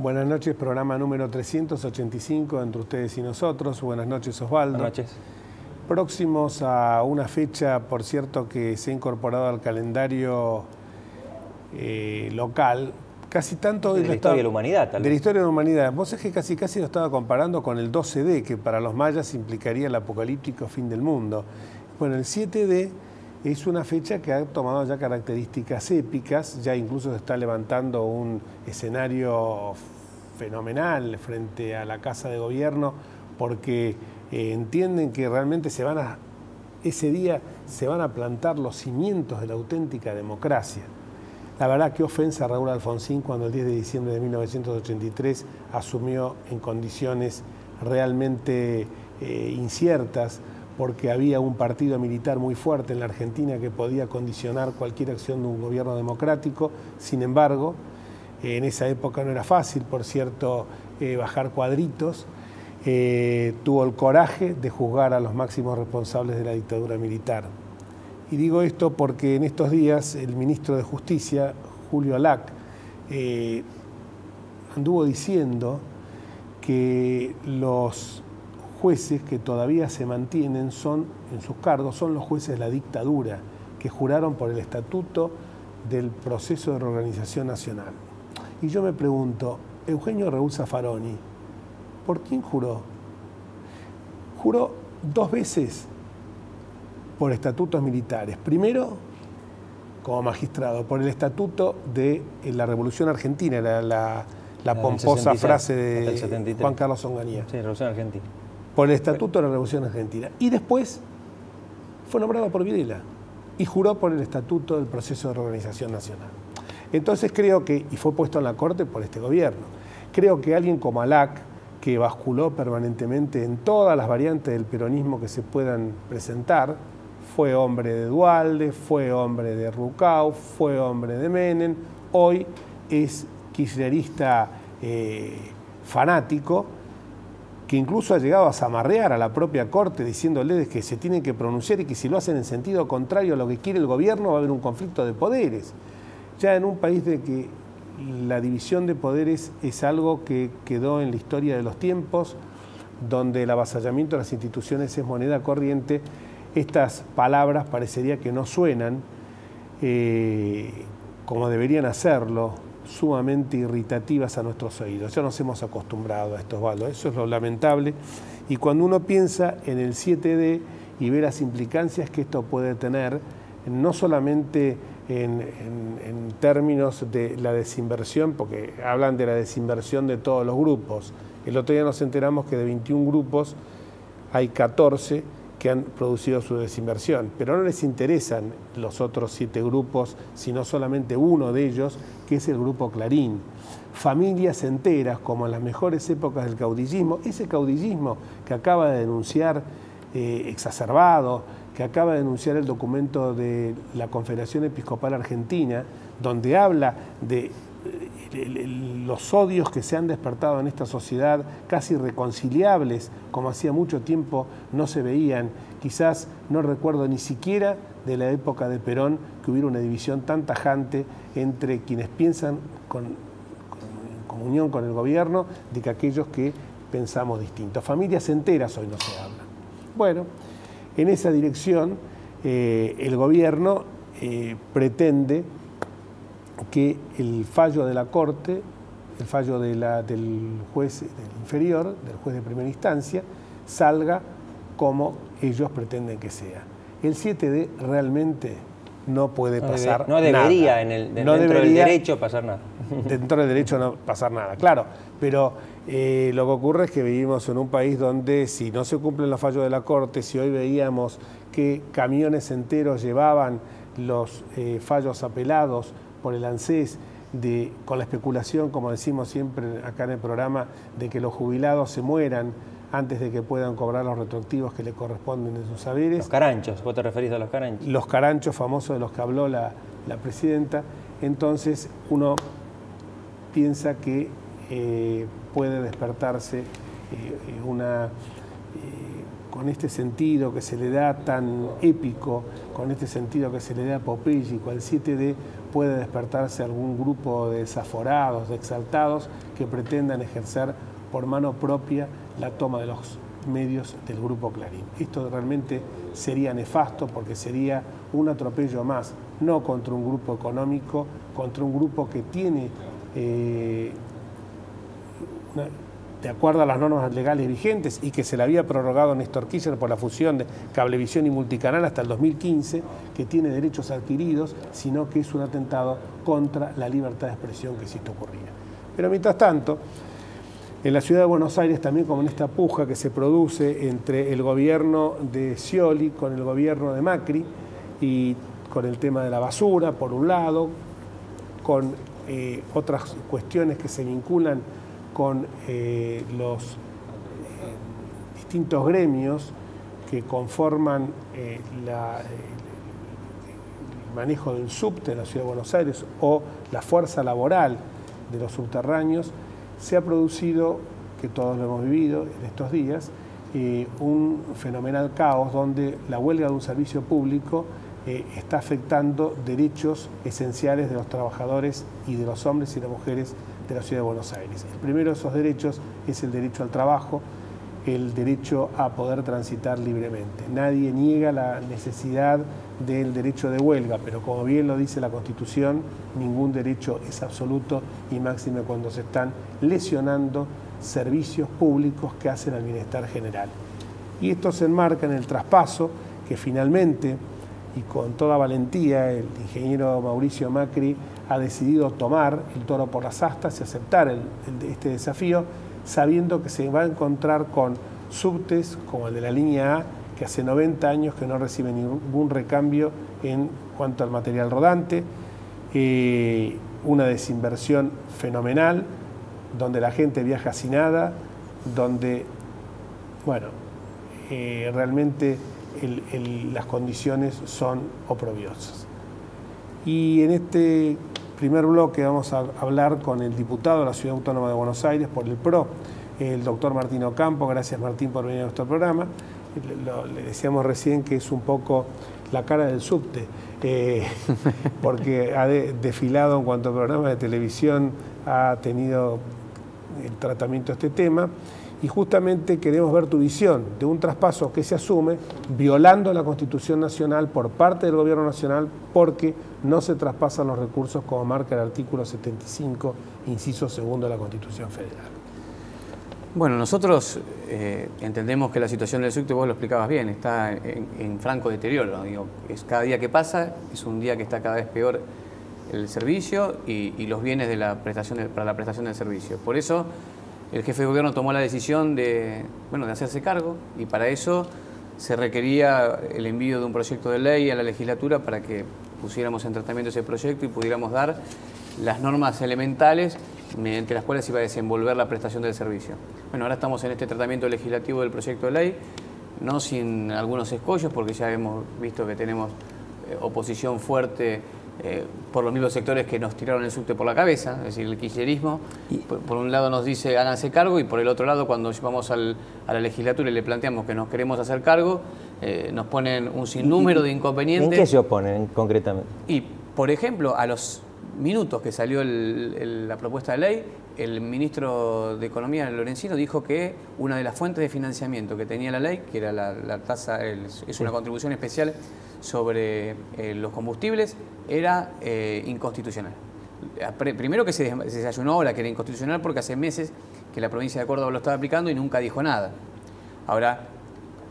Buenas noches, programa número 385 entre ustedes y nosotros. Buenas noches, Osvaldo. Buenas noches. Próximos a una fecha, por cierto, que se ha incorporado al calendario local, casi tanto... De la historia de la humanidad, tal vez. De la historia de la humanidad. Vos sabés que casi lo estaba comparando con el 12D, que para los mayas implicaría el apocalíptico fin del mundo. Bueno, el 7D es una fecha que ha tomado ya características épicas, ya incluso se está levantando un escenario fenomenal frente a la Casa de Gobierno, porque entienden que realmente ese día se van a plantar los cimientos de la auténtica democracia. La verdad, qué ofensa a Raúl Alfonsín cuando el 10 de diciembre de 1983 asumió en condiciones realmente inciertas, porque había un partido militar muy fuerte en la Argentina que podía condicionar cualquier acción de un gobierno democrático. Sin embargo, en esa época no era fácil, por cierto, bajar cuadritos. Tuvo el coraje de juzgar a los máximos responsables de la dictadura militar. Y digo esto porque en estos días el ministro de Justicia, Julio Lac, anduvo diciendo que los jueces que todavía se mantienen en sus cargos son los jueces de la dictadura, que juraron por el estatuto del proceso de reorganización nacional. Y yo me pregunto, Eugenio Raúl Zaffaroni, ¿por quién juró? Juró 2 veces por estatutos militares. Primero, como magistrado, por el estatuto de la Revolución Argentina, era la pomposa 66, frase de Juan Carlos Onganía. Sí, Revolución Argentina. Por el estatuto de la Revolución Argentina. Y después fue nombrado por Videla y juró por el estatuto del proceso de reorganización nacional. Entonces creo que, y fue puesto en la corte por este gobierno, creo que alguien como Alac, que basculó permanentemente en todas las variantes del peronismo que se puedan presentar, fue hombre de Duhalde, fue hombre de Rucau, fue hombre de Menem, hoy es kirchnerista fanático, que incluso ha llegado a zamarrear a la propia Corte diciéndoles que se tienen que pronunciar y que si lo hacen en sentido contrario a lo que quiere el gobierno va a haber un conflicto de poderes. Ya en un país de que la división de poderes es algo que quedó en la historia de los tiempos, donde el avasallamiento de las instituciones es moneda corriente, estas palabras parecería que no suenan como deberían hacerlo, sumamente irritativas a nuestros oídos. Ya nos hemos acostumbrado a esto, Osvaldo. Eso es lo lamentable. Y cuando uno piensa en el 7D y ve las implicancias que esto puede tener, no solamente en términos de la desinversión, porque hablan de la desinversión de todos los grupos. El otro día nos enteramos que de 21 grupos hay 14 que han producido su desinversión, pero no les interesan los otros 7 grupos, sino solamente uno de ellos, que es el Grupo Clarín. Familias enteras, como en las mejores épocas del caudillismo, ese caudillismo que acaba de denunciar exacerbado, que acaba de denunciar el documento de la Confederación Episcopal Argentina, donde habla de los odios que se han despertado en esta sociedad, casi irreconciliables, como hacía mucho tiempo no se veían. Quizás no recuerdo ni siquiera de la época de Perón que hubiera una división tan tajante entre quienes piensan en comunión con el gobierno de que aquellos que pensamos distinto. Familias enteras hoy no se hablan. Bueno, en esa dirección el gobierno pretende que el fallo de la Corte, el fallo del juez inferior, del juez de primera instancia, salga como ellos pretenden que sea. El 7D realmente no puede pasar nada. No debería, dentro del derecho, pasar nada. Dentro del derecho no pasar nada, claro. Pero lo que ocurre es que vivimos en un país donde si no se cumplen los fallos de la Corte, si hoy veíamos que camiones enteros llevaban los fallos apelados por el ANSES, con la especulación, como decimos siempre acá en el programa, de que los jubilados se mueran antes de que puedan cobrar los retroactivos que le corresponden de sus saberes. Los caranchos, ¿vos te referís a los caranchos? Los caranchos famosos de los que habló la presidenta. Entonces uno piensa que puede despertarse con este sentido que se le da tan épico, con este sentido que se le da apopéyico al 7D, puede despertarse algún grupo de desaforados, de exaltados, que pretendan ejercer por mano propia la toma de los medios del Grupo Clarín. Esto realmente sería nefasto porque sería un atropello más, no contra un grupo económico, contra un grupo que tiene, de acuerdo a las normas legales vigentes y que se le había prorrogado a Néstor Kirchner por la fusión de Cablevisión y Multicanal hasta el 2015, que tiene derechos adquiridos, sino que es un atentado contra la libertad de expresión que sí esto ocurría. Pero mientras tanto, en la ciudad de Buenos Aires también, como en esta puja que se produce entre el gobierno de Scioli con el gobierno de Macri y con el tema de la basura, por un lado, con otras cuestiones que se vinculan con los distintos gremios que conforman el manejo del subte en la ciudad de Buenos Aires o la fuerza laboral de los subterráneos, se ha producido, que todos lo hemos vivido en estos días, un fenomenal caos donde la huelga de un servicio público está afectando derechos esenciales de los trabajadores y de los hombres y las mujeres de la ciudad de Buenos Aires. El primero de esos derechos es el derecho al trabajo, el derecho a poder transitar libremente. Nadie niega la necesidad del derecho de huelga, pero como bien lo dice la Constitución, ningún derecho es absoluto y máxime cuando se están lesionando servicios públicos que hacen al bienestar general. Y esto se enmarca en el traspaso que finalmente, y con toda valentía, el ingeniero Mauricio Macri ha decidido tomar el toro por las astas y aceptar este desafío, sabiendo que se va a encontrar con subtes como el de la línea A, que hace 90 años que no recibe ningún recambio en cuanto al material rodante, una desinversión fenomenal, donde la gente viaja sin nada, donde, bueno, realmente las condiciones son oprobiosas. Y en este primer bloque vamos a hablar con el diputado de la Ciudad Autónoma de Buenos Aires por el PRO, el doctor Martín Ocampo. Gracias, Martín, por venir a nuestro programa. Le decíamos recién que es un poco la cara del subte, porque ha desfilado en cuanto a programas de televisión, ha tenido el tratamiento de este tema. Y justamente queremos ver tu visión de un traspaso que se asume violando la Constitución Nacional por parte del Gobierno Nacional, porque no se traspasan los recursos como marca el artículo 75, inciso segundo de la Constitución Federal. Bueno, nosotros entendemos que la situación del subte, vos lo explicabas bien, está en franco deterioro. Digo, cada día que pasa es un día que está cada vez peor el servicio y los bienes de la prestación para la prestación del servicio. Por eso el jefe de gobierno tomó la decisión de hacerse cargo, y para eso se requería el envío de un proyecto de ley a la legislatura para que pusiéramos en tratamiento ese proyecto y pudiéramos dar las normas elementales mediante las cuales se iba a desenvolver la prestación del servicio. Bueno, ahora estamos en este tratamiento legislativo del proyecto de ley, no sin algunos escollos, porque ya hemos visto que tenemos oposición fuerte por los mismos sectores que nos tiraron el subte por la cabeza, es decir, el kirchnerismo. Por un lado nos dice háganse cargo, y por el otro lado, cuando vamos a la legislatura y le planteamos que nos queremos hacer cargo, nos ponen un sinnúmero de inconvenientes. ¿En qué se oponen concretamente? Y, por ejemplo, a los minutos que salió la propuesta de ley, el ministro de Economía, Lorenzino, dijo que una de las fuentes de financiamiento que tenía la ley, que era la tasa, es una contribución especial sobre los combustibles, era inconstitucional. Primero que se desayunó ahora que era inconstitucional porque hace meses que la provincia de Córdoba lo estaba aplicando y nunca dijo nada. Ahora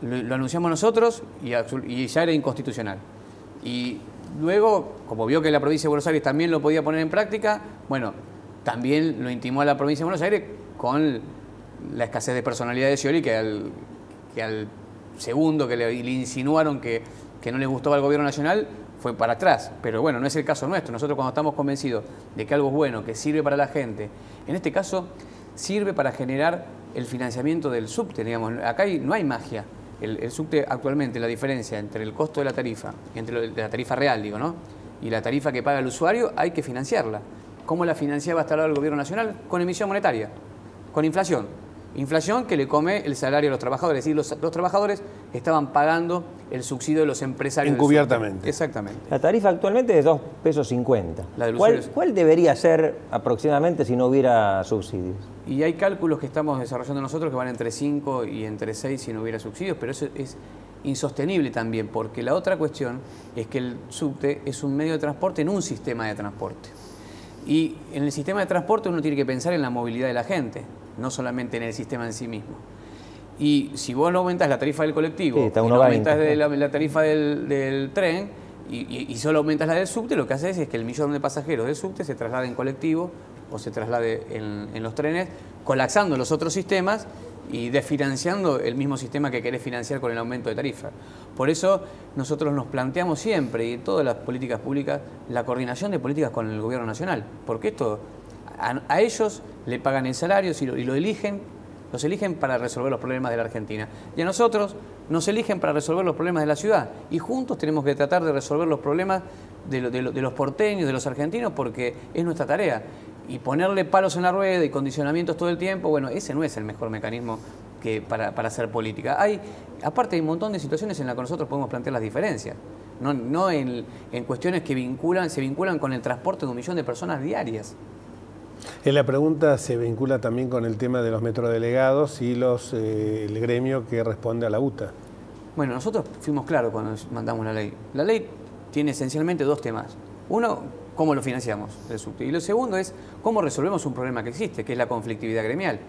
lo anunciamos nosotros y ya era inconstitucional. Y luego, como vio que la provincia de Buenos Aires también lo podía poner en práctica, bueno, también lo intimó a la provincia de Buenos Aires con la escasez de personalidad de Scioli, que al segundo que le insinuaron que no le gustaba al gobierno nacional, fue para atrás. Pero bueno, no es el caso nuestro. Nosotros, cuando estamos convencidos de que algo es bueno, que sirve para la gente, en este caso sirve para generar el financiamiento del subte, digamos. Acá no hay magia. El subte actualmente, la diferencia entre el costo de la tarifa, entre la tarifa real, digo, ¿no?, y la tarifa que paga el usuario, hay que financiarla. ¿Cómo la financiaba hasta ahora el gobierno nacional? Con emisión monetaria, con inflación. Inflación que le come el salario a los trabajadores. Es decir, los trabajadores estaban pagando el subsidio de los empresarios. Encubiertamente. Exactamente. La tarifa actualmente es de 2,50 pesos. ¿Cuál debería ser aproximadamente si no hubiera subsidios? Y hay cálculos que estamos desarrollando nosotros que van entre 5 y entre 6 si no hubiera subsidios, pero eso es insostenible también, porque la otra cuestión es que el subte es un medio de transporte en un sistema de transporte. Y en el sistema de transporte uno tiene que pensar en la movilidad de la gente, no solamente en el sistema en sí mismo. Y si vos no aumentás la tarifa del colectivo, sí, y no aumentás la tarifa del tren, y solo aumentas la del subte, lo que haces es que el millón de pasajeros del subte se traslade en colectivo o se traslade en los trenes, colapsando los otros sistemas y desfinanciando el mismo sistema que querés financiar con el aumento de tarifa. Por eso nosotros nos planteamos siempre, y en todas las políticas públicas, la coordinación de políticas con el gobierno nacional, porque esto a ellos le pagan el salario y los eligen para resolver los problemas de la Argentina. Y a nosotros nos eligen para resolver los problemas de la ciudad. Y juntos tenemos que tratar de resolver los problemas de los porteños, de los argentinos, porque es nuestra tarea. Y ponerle palos en la rueda y condicionamientos todo el tiempo, bueno, ese no es el mejor mecanismo para hacer política. Aparte hay un montón de situaciones en las que nosotros podemos plantear las diferencias. No en cuestiones que se vinculan con el transporte de 1 millón de personas diarias. En la pregunta se vincula también con el tema de los metrodelegados y el gremio que responde a la UTA. Bueno, nosotros fuimos claros cuando mandamos la ley. La ley tiene esencialmente 2 temas. Uno, cómo lo financiamos, el subte. Y lo segundo es cómo resolvemos un problema que existe, que es la conflictividad gremial.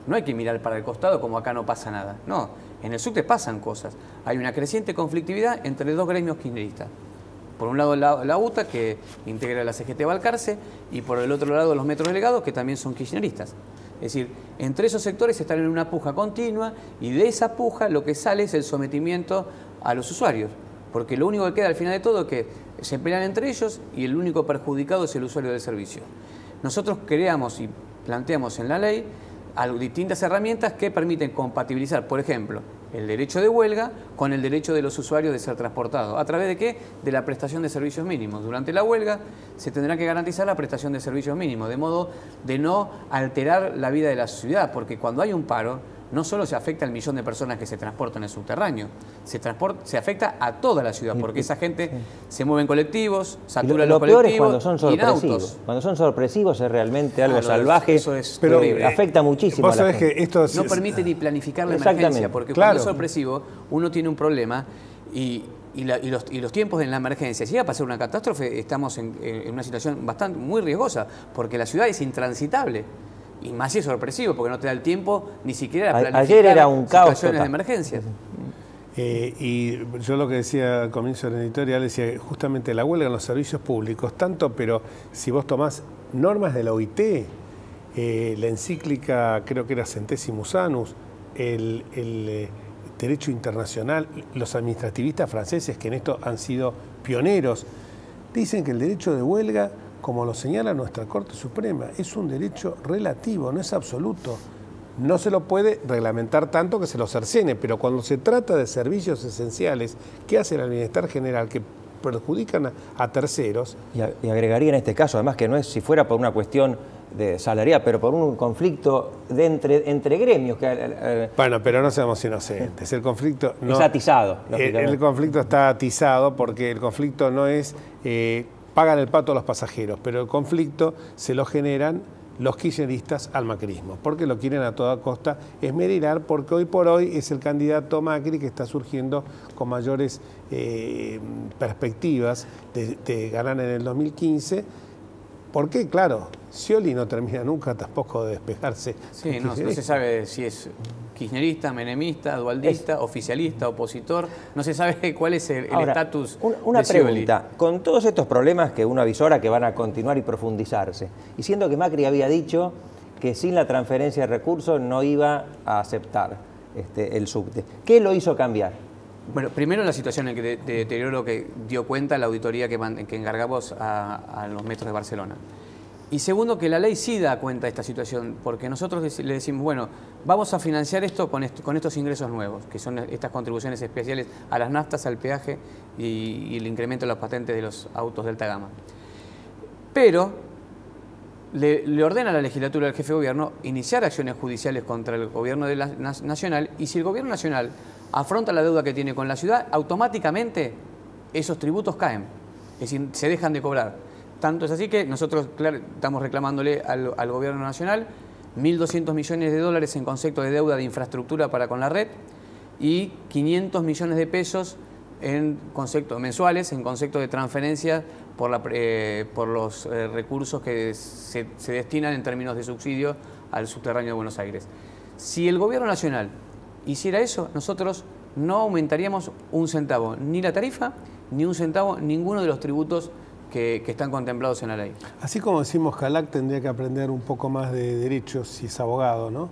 No hay que mirar para el costado como acá no pasa nada. No, en el subte pasan cosas. Hay una creciente conflictividad entre 2 gremios kirchneristas. Por un lado la UTA, que integra la CGT Balcarce, y por el otro lado los metrodelegados, que también son kirchneristas. Es decir, entre esos sectores están en una puja continua, y de esa puja lo que sale es el sometimiento a los usuarios. Porque lo único que queda al final de todo es que se pelean entre ellos y el único perjudicado es el usuario del servicio. Nosotros creamos y planteamos en la ley distintas herramientas que permiten compatibilizar, por ejemplo, el derecho de huelga con el derecho de los usuarios de ser transportados. ¿A través de qué? De la prestación de servicios mínimos. Durante la huelga se tendrá que garantizar la prestación de servicios mínimos, de modo de no alterar la vida de la ciudad, porque cuando hay un paro, no solo se afecta al millón de personas que se transportan en el subterráneo, se afecta a toda la ciudad, porque esa gente se mueve en colectivos, satura los colectivos y en autos. Cuando son sorpresivos es realmente algo salvaje, eso es pero terrible. Afecta muchísimo a la gente. Que esto no permite ni planificar la emergencia, porque cuando es sorpresivo uno tiene un problema y los tiempos de la emergencia, si llega a pasar una catástrofe, estamos en una situación muy riesgosa, porque la ciudad es intransitable. Y más si es sorpresivo, porque no te da el tiempo ni siquiera a planificar ayer era un caos situaciones de emergencia. Y yo lo que decía al comienzo del editorial, decía justamente la huelga en los servicios públicos, pero si vos tomás normas de la OIT, la encíclica, creo que era Centesimus Annus, el derecho internacional, los administrativistas franceses que en esto han sido pioneros, dicen que el derecho de huelga, como lo señala nuestra Corte Suprema, es un derecho relativo, no es absoluto. No se lo puede reglamentar tanto que se lo cercene, pero cuando se trata de servicios esenciales que hacen al bienestar general, que perjudican a terceros... Y agregaría en este caso, además, que no es si fuera por una cuestión de salarial, pero por un conflicto entre gremios. Bueno, pero no seamos inocentes. El conflicto no, es atizado. El conflicto está atizado porque el conflicto no es... pagan el pato a los pasajeros, pero el conflicto se lo generan los kirchneristas al macrismo, porque lo quieren a toda costa esmerilar, porque hoy por hoy es el candidato Macri que está surgiendo con mayores perspectivas de ganar en el 2015, porque claro, Scioli no termina nunca tampoco de despejarse. Sí, no se sabe si es kirchnerista, menemista, dualdista, oficialista, opositor, no se sabe cuál es el estatus. Una pregunta, con todos estos problemas que uno avisora que van a continuar y profundizarse, y siendo que Macri había dicho que sin la transferencia de recursos no iba a aceptar el subte, ¿qué lo hizo cambiar? Bueno, primero la situación en que de deterioro que dio cuenta la auditoría que encargamos a los metros de Barcelona. Y segundo, que la ley sí da cuenta de esta situación, porque nosotros le decimos, bueno, vamos a financiar esto con estos ingresos nuevos, que son estas contribuciones especiales a las naftas, al peaje y el incremento de las patentes de los autos de alta gama. Pero le ordena a la legislatura al jefe de gobierno iniciar acciones judiciales contra el gobierno nacional, y si el gobierno nacional afronta la deuda que tiene con la ciudad, automáticamente esos tributos caen, es decir, se dejan de cobrar. Tanto es así que nosotros estamos reclamándole al gobierno nacional 1.200 millones de dólares en concepto de deuda de infraestructura para con la red y 500 millones de pesos en concepto mensuales, en concepto de transferencia por los recursos que se destinan en términos de subsidio al subterráneo de Buenos Aires. Si el gobierno nacional hiciera eso, nosotros no aumentaríamos un centavo, ni la tarifa, ni un centavo, ninguno de los tributos que están contemplados en la ley. Así como decimos que ALAC tendría que aprender un poco más de derechos si es abogado, ¿no?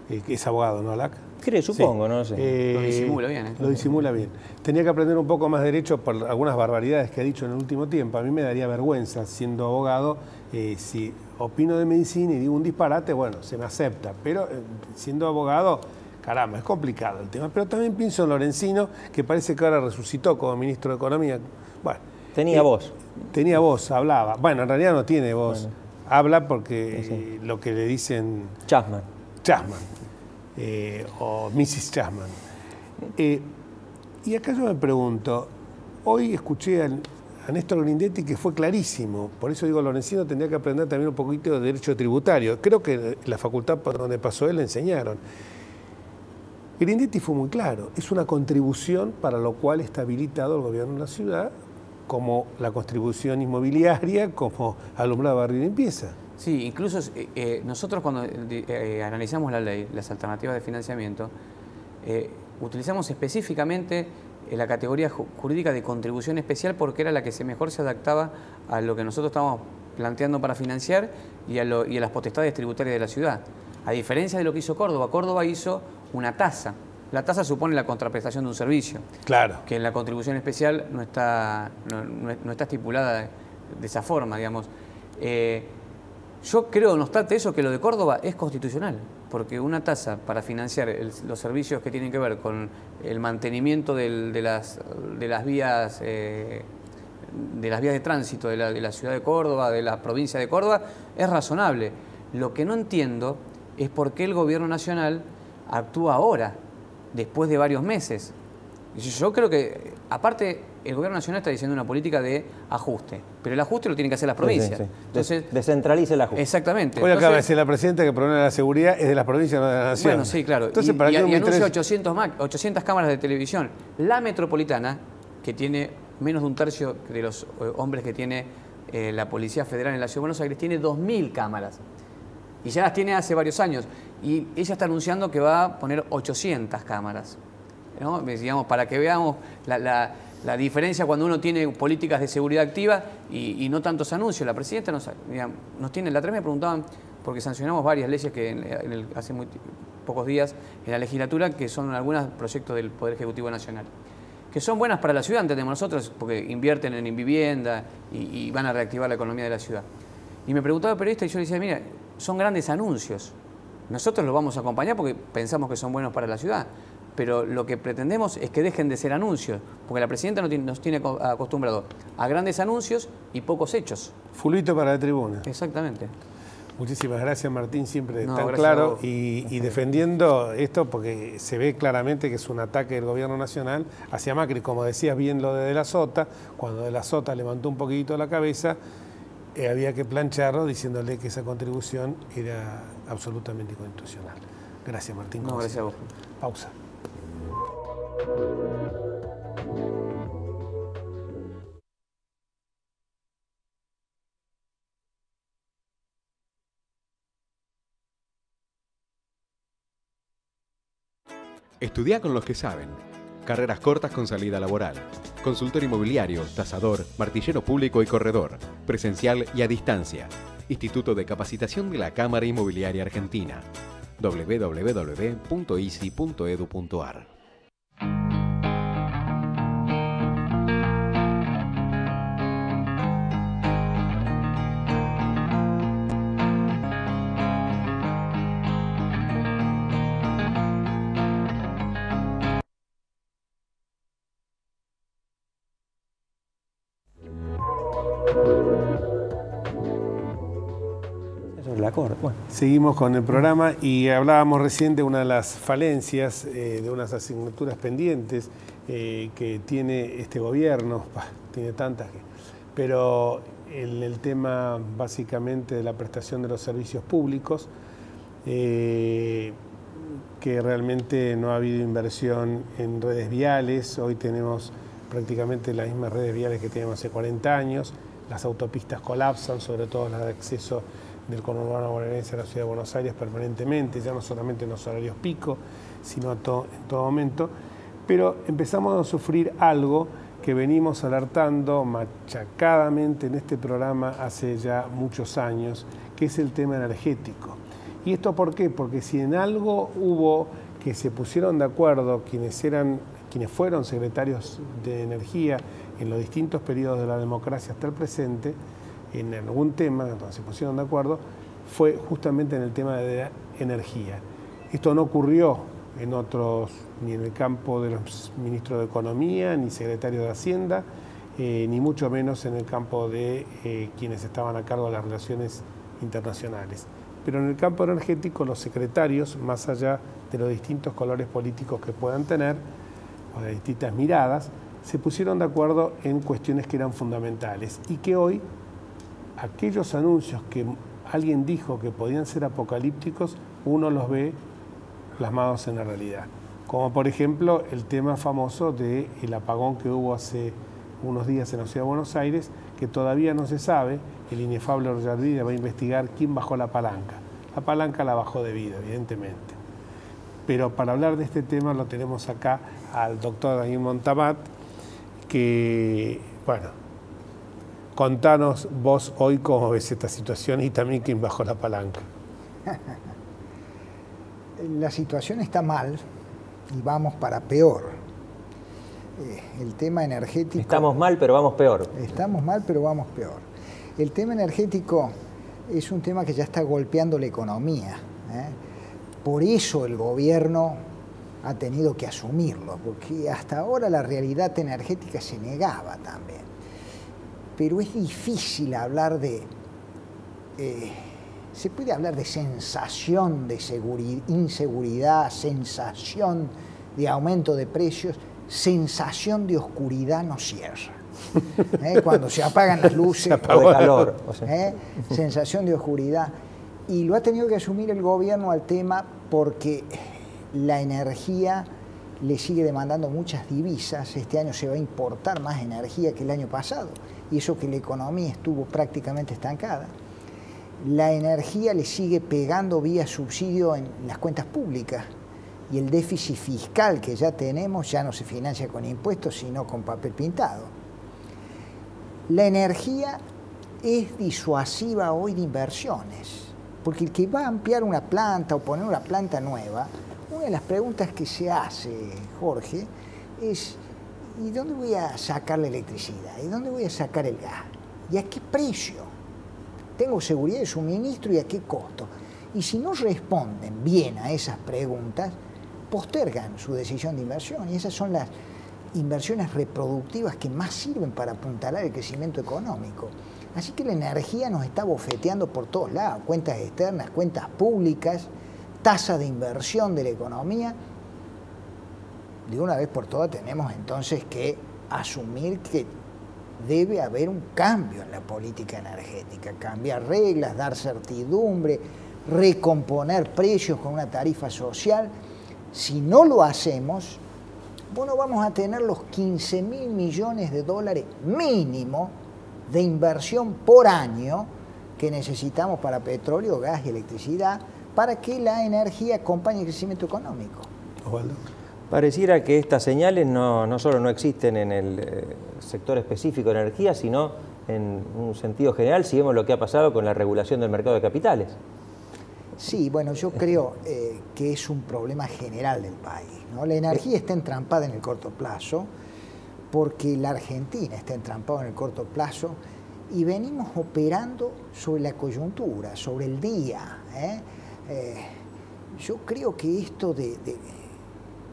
Es abogado, ¿no, ALAC? Creo, supongo, sí. No sé. Lo disimula bien. Lo disimula bien. Tenía que aprender un poco más de derecho por algunas barbaridades que ha dicho en el último tiempo. A mí me daría vergüenza, siendo abogado, si opino de medicina y digo un disparate, bueno, se me acepta. Pero siendo abogado, caramba, es complicado el tema. Pero también pienso en Lorenzino, que parece que ahora resucitó como ministro de Economía. Bueno, tenía voz. Tenía voz, hablaba. Bueno, en realidad no tiene voz. Bueno. Habla porque lo que le dicen... Chasman. O Mrs. Chasman. Y acá yo me pregunto, hoy escuché a Néstor Grindetti que fue clarísimo, por eso digo, Lorenzino tendría que aprender también un poquito de derecho tributario. Creo que la facultad por donde pasó él le enseñaron. Grindetti fue muy claro, es una contribución para lo cual está habilitado el gobierno de la ciudad, como la contribución inmobiliaria, como alumbrado, barrio y limpieza. Sí, incluso nosotros cuando analizamos la ley, las alternativas de financiamiento, utilizamos específicamente la categoría jurídica de contribución especial porque era la que mejor se adaptaba a lo que nosotros estábamos planteando para financiar y a las potestades tributarias de la ciudad. A diferencia de lo que hizo Córdoba, Córdoba hizo una tasa. La tasa supone la contraprestación de un servicio. Claro. Que en la contribución especial no está estipulada de esa forma, digamos. Yo creo, no obstante eso, que lo de Córdoba es constitucional, porque una tasa para financiar los servicios que tienen que ver con el mantenimiento de las vías de tránsito de la ciudad de Córdoba, de la provincia de Córdoba, es razonable. Lo que no entiendo es por qué el gobierno nacional actúa ahora, después de varios meses. Yo creo que, aparte, el gobierno nacional está diciendo una política de ajuste, pero el ajuste lo tienen que hacer las provincias. Sí. Entonces, descentralice el ajuste. Exactamente. Hoy acaba de decir la presidenta que el problema de la seguridad es de las provincias, no de la nación. Bueno, sí, claro. Entonces, y anuncia 800 cámaras de televisión. La metropolitana, que tiene menos de un tercio de los hombres que tiene la Policía Federal en la Ciudad de Buenos Aires, tiene 2.000 cámaras. Y ya las tiene hace varios años. Y ella está anunciando que va a poner 800 cámaras, ¿no? Digamos, para que veamos la diferencia cuando uno tiene políticas de seguridad activa y no tantos anuncios. La presidenta nos tiene... La otra vez me preguntaban, porque sancionamos varias leyes que hace muy pocos días en la legislatura, que son algunos proyectos del Poder Ejecutivo Nacional, que son buenas para la ciudad, entendemos nosotros, porque invierten en vivienda y van a reactivar la economía de la ciudad. Y me preguntaba el periodista y yo le decía, mira, son grandes anuncios. Nosotros los vamos a acompañar porque pensamos que son buenos para la ciudad, pero lo que pretendemos es que dejen de ser anuncios, porque la presidenta nos tiene acostumbrado a grandes anuncios y pocos hechos. Fulvito para la tribuna. Exactamente. Muchísimas gracias, Martín, siempre tan gracias claro y defendiendo esto porque se ve claramente que es un ataque del gobierno nacional hacia Macri, como decías bien lo de la Sota, cuando de la Sota levantó un poquito la cabeza, había que plancharlo diciéndole que esa contribución era absolutamente inconstitucional. Gracias, Martín. No, gracias a vos. Pausa. Estudia con los que saben. Carreras cortas con salida laboral. Consultor inmobiliario, tasador, martillero público y corredor. Presencial y a distancia. Instituto de Capacitación de la Cámara Inmobiliaria Argentina. www.isi.edu.ar. la Corte. Bueno. Seguimos con el programa y hablábamos recién de una de las falencias, de unas asignaturas pendientes que tiene este gobierno, tiene tantas, pero en el tema básicamente de la prestación de los servicios públicos, que realmente no ha habido inversión en redes viales. Hoy tenemos prácticamente las mismas redes viales que teníamos hace 40 años, las autopistas colapsan, sobre todo las de acceso del conurbano bonaerense a la ciudad de Buenos Aires permanentemente, ya no solamente en los horarios pico, sino en todo momento. Pero empezamos a sufrir algo que venimos alertando machacadamente en este programa hace ya muchos años, que es el tema energético. ¿Y esto por qué? Porque si en algo hubo que se pusieron de acuerdo quienes fueron secretarios de energía en los distintos periodos de la democracia hasta el presente, en algún tema donde se pusieron de acuerdo, fue justamente en el tema de la energía. Esto no ocurrió en otros, ni en el campo de los ministros de Economía, ni secretarios de Hacienda, ni mucho menos en el campo de quienes estaban a cargo de las relaciones internacionales. Pero en el campo energético los secretarios, más allá de los distintos colores políticos que puedan tener, o de distintas miradas, se pusieron de acuerdo en cuestiones que eran fundamentales y que hoy aquellos anuncios que alguien dijo que podían ser apocalípticos, uno los ve plasmados en la realidad. Como por ejemplo el tema famoso del apagón que hubo hace unos días en la ciudad de Buenos Aires, que todavía no se sabe. El inefable Ollarvide va a investigar quién bajó la palanca. La palanca la bajó debido, evidentemente. Pero para hablar de este tema lo tenemos acá al doctor Daniel Montamat, que, bueno, contanos vos hoy cómo ves esta situación y también quién bajó la palanca. La situación está mal y vamos para peor. El tema energético... Estamos mal, pero vamos peor. Estamos mal, pero vamos peor. El tema energético es un tema que ya está golpeando la economía. Por eso el gobierno ha tenido que asumirlo, porque hasta ahora la realidad energética se negaba también. Pero es difícil hablar de... se puede hablar de sensación de inseguridad, sensación de aumento de precios, sensación de oscuridad no cierra. Cuando se apagan las luces, de calor, o sea. Sensación de oscuridad. Y lo ha tenido que asumir el gobierno al tema porque la energía le sigue demandando muchas divisas. Este año se va a importar más energía que el año pasado, y eso que la economía estuvo prácticamente estancada. La energía le sigue pegando vía subsidio en las cuentas públicas, y el déficit fiscal que ya tenemos ya no se financia con impuestos, sino con papel pintado. La energía es disuasiva hoy de inversiones, porque el que va a ampliar una planta o poner una planta nueva, una de las preguntas que se hace, Jorge, es ¿y dónde voy a sacar la electricidad? ¿Y dónde voy a sacar el gas? ¿Y a qué precio? ¿Tengo seguridad de suministro y a qué costo? Y si no responden bien a esas preguntas, postergan su decisión de inversión, y esas son las inversiones reproductivas que más sirven para apuntalar el crecimiento económico. Así que la energía nos está bofeteando por todos lados, cuentas externas, cuentas públicas, tasa de inversión de la economía. De una vez por todas tenemos entonces que asumir que debe haber un cambio en la política energética, cambiar reglas, dar certidumbre, recomponer precios con una tarifa social. Si no lo hacemos, bueno, vamos a tener los 15.000 millones de dólares mínimo de inversión por año que necesitamos para petróleo, gas y electricidad para que la energía acompañe el crecimiento económico. Osvaldo. Pareciera que estas señales no solo no existen en el sector específico de energía, sino en un sentido general, si vemos lo que ha pasado con la regulación del mercado de capitales. Sí, bueno, yo creo que es un problema general del país, ¿no? La energía está entrampada en el corto plazo, porque la Argentina está entrampada en el corto plazo y venimos operando sobre la coyuntura, sobre el día. Yo creo que esto de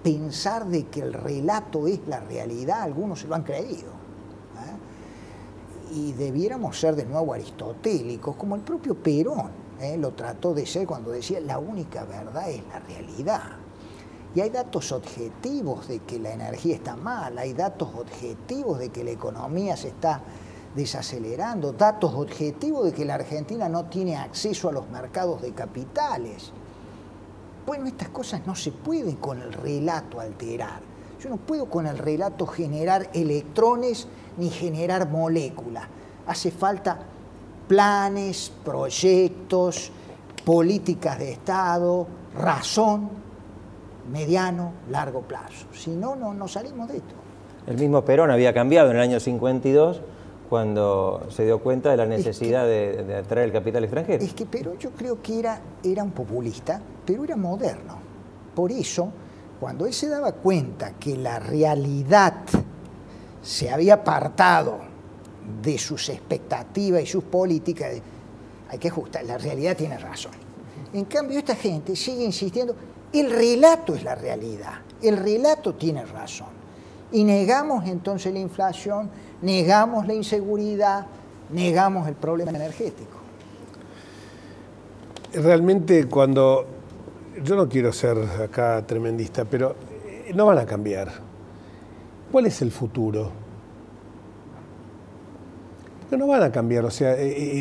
pensar de que el relato es la realidad, algunos se lo han creído. Y debiéramos ser de nuevo aristotélicos, como el propio Perón. lo trató de ser cuando decía la única verdad es la realidad. Y hay datos objetivos de que la energía está mal, hay datos objetivos de que la economía se está desacelerando, datos objetivos de que la Argentina no tiene acceso a los mercados de capitales. Bueno, estas cosas no se pueden con el relato alterar. Yo no puedo con el relato generar electrones ni generar moléculas. Hace falta planes, proyectos, políticas de Estado, razón, mediano, largo plazo. Si no, no salimos de esto. El mismo Perón había cambiado en el año 52 cuando se dio cuenta de la necesidad de atraer el capital extranjero. Es que Perón yo creo que era un populista, pero era moderno. Por eso, cuando él se daba cuenta que la realidad se había apartado de sus expectativas y sus políticas, hay que ajustar, la realidad tiene razón. En cambio, esta gente sigue insistiendo, el relato es la realidad, el relato tiene razón. Y negamos entonces la inflación, negamos la inseguridad, negamos el problema energético. Realmente cuando, yo no quiero ser acá tremendista, pero no van a cambiar. ¿Cuál es el futuro? Que no van a cambiar, o sea,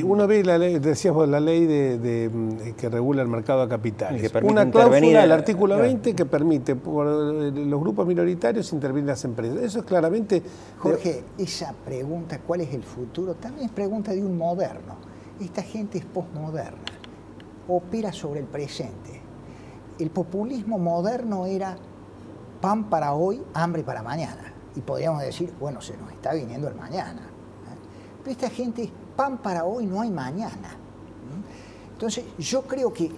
uno ve la ley, decías vos, la ley que regula el mercado de capitales. Una cláusula del artículo 20 que permite por los grupos minoritarios intervenir en las empresas. Eso es claramente... Jorge, esa pregunta, ¿cuál es el futuro? También es pregunta de un moderno. Esta gente es posmoderna, opera sobre el presente. El populismo moderno era pan para hoy, hambre para mañana. Y podríamos decir, bueno, se nos está viniendo el mañana. Pero esta gente es pan para hoy, no hay mañana. Entonces, yo creo que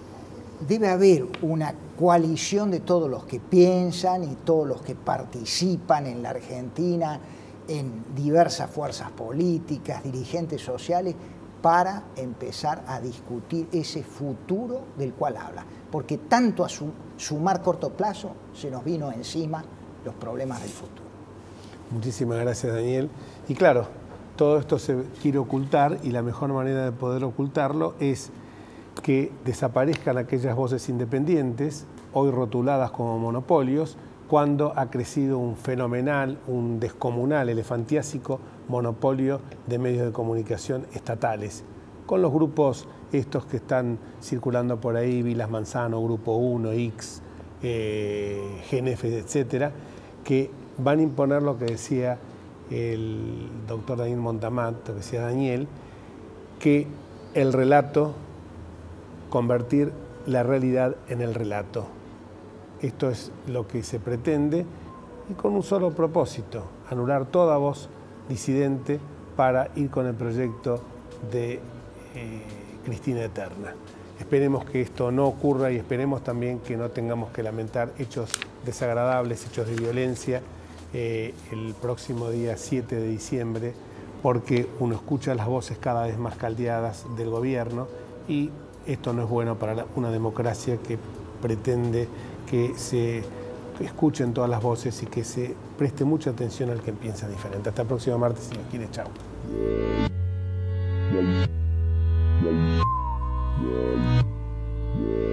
debe haber una coalición de todos los que piensan y todos los que participan en la Argentina, en diversas fuerzas políticas, dirigentes sociales, para empezar a discutir ese futuro del cual habla. Porque tanto a sumar corto plazo se nos vino encima los problemas del futuro. Muchísimas gracias, Daniel. Y claro, todo esto se quiere ocultar y la mejor manera de poder ocultarlo es que desaparezcan aquellas voces independientes, hoy rotuladas como monopolios, cuando ha crecido un fenomenal, un descomunal, elefantiásico monopolio de medios de comunicación estatales, con los grupos estos que están circulando por ahí, Vilas Manzano, Grupo 1, X, GNF, etcétera, que van a imponer lo que decía el doctor Daniel Montamat, lo que decía Daniel, que el relato, convertir la realidad en el relato. Esto es lo que se pretende y con un solo propósito, anular toda voz disidente para ir con el proyecto de Cristina Eterna. Esperemos que esto no ocurra y esperemos también que no tengamos que lamentar hechos desagradables, hechos de violencia el próximo día 7 de diciembre, porque uno escucha las voces cada vez más caldeadas del gobierno y esto no es bueno para una democracia que pretende que se escuchen todas las voces y que se preste mucha atención al que piensa diferente. Hasta el próximo martes, si Dios quiere. Chao. Yeah.